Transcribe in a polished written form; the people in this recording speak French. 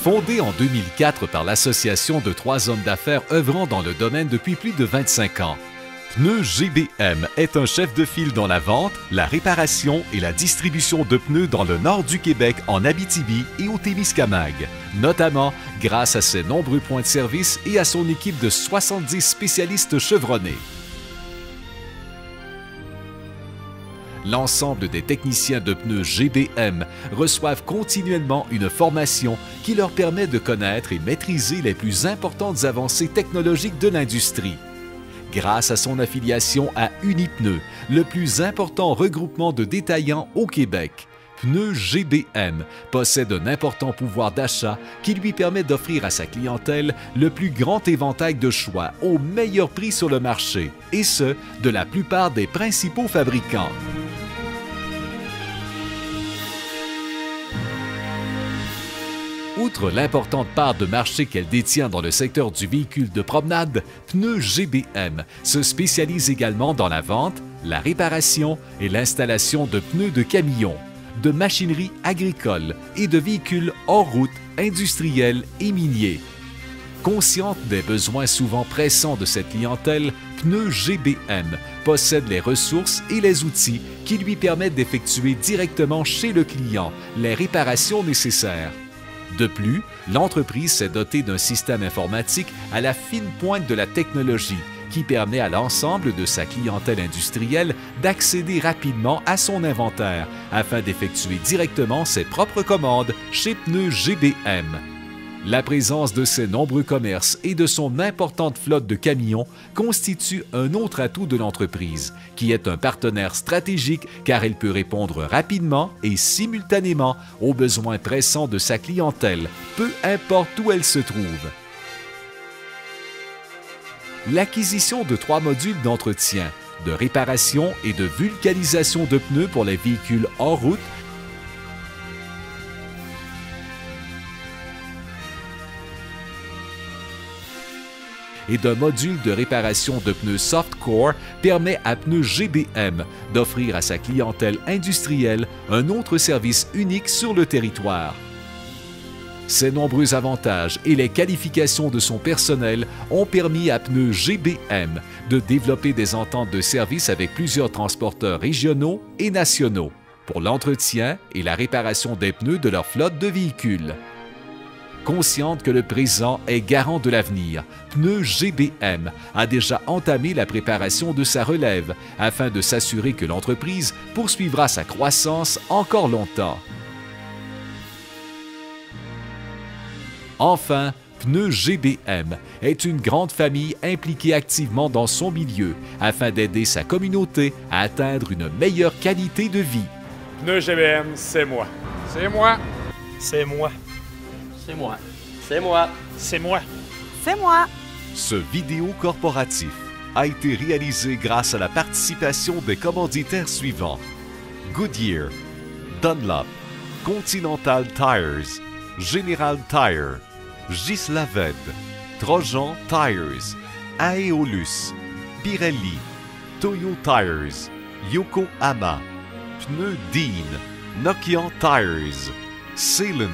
Fondée en 2004 par l'association de 3 hommes d'affaires œuvrant dans le domaine depuis plus de 25 ans, Pneus GBM est un chef de file dans la vente, la réparation et la distribution de pneus dans le nord du Québec, en Abitibi et au Témiscamingue, notamment grâce à ses nombreux points de service et à son équipe de 70 spécialistes chevronnés. L'ensemble des techniciens de pneus GBM reçoivent continuellement une formation qui leur permet de connaître et maîtriser les plus importantes avancées technologiques de l'industrie. Grâce à son affiliation à Unipneu, le plus important regroupement de détaillants au Québec, Pneus GBM possède un important pouvoir d'achat qui lui permet d'offrir à sa clientèle le plus grand éventail de choix au meilleur prix sur le marché, et ce, de la plupart des principaux fabricants. Outre l'importante part de marché qu'elle détient dans le secteur du véhicule de promenade, Pneus GBM se spécialise également dans la vente, la réparation et l'installation de pneus de camions, de machinerie agricole et de véhicules hors route, industriels et miniers. Consciente des besoins souvent pressants de cette clientèle, Pneus GBM possède les ressources et les outils qui lui permettent d'effectuer directement chez le client les réparations nécessaires. De plus, l'entreprise s'est dotée d'un système informatique à la fine pointe de la technologie qui permet à l'ensemble de sa clientèle industrielle d'accéder rapidement à son inventaire afin d'effectuer directement ses propres commandes chez Pneus GBM. La présence de ses nombreux commerces et de son importante flotte de camions constitue un autre atout de l'entreprise, qui est un partenaire stratégique car elle peut répondre rapidement et simultanément aux besoins pressants de sa clientèle, peu importe où elle se trouve. L'acquisition de 3 modules d'entretien, de réparation et de vulcanisation de pneus pour les véhicules hors route et d'un module de réparation de pneus Softcore permet à Pneus GBM d'offrir à sa clientèle industrielle un autre service unique sur le territoire. Ces nombreux avantages et les qualifications de son personnel ont permis à Pneus GBM de développer des ententes de service avec plusieurs transporteurs régionaux et nationaux pour l'entretien et la réparation des pneus de leur flotte de véhicules. Consciente que le présent est garant de l'avenir, Pneus GBM a déjà entamé la préparation de sa relève afin de s'assurer que l'entreprise poursuivra sa croissance encore longtemps. Enfin, Pneus GBM est une grande famille impliquée activement dans son milieu afin d'aider sa communauté à atteindre une meilleure qualité de vie. Pneus GBM, c'est moi. C'est moi. C'est moi. C'est moi. C'est moi. C'est moi. C'est moi. Ce vidéo corporatif a été réalisé grâce à la participation des commanditaires suivants: Goodyear, Dunlop, Continental Tires, General Tire, Gislaved, Trojan Tires, Aeolus, Pirelli, Toyo Tires, Yokohama, Pneus Dean, Nokian Tires, Seelen,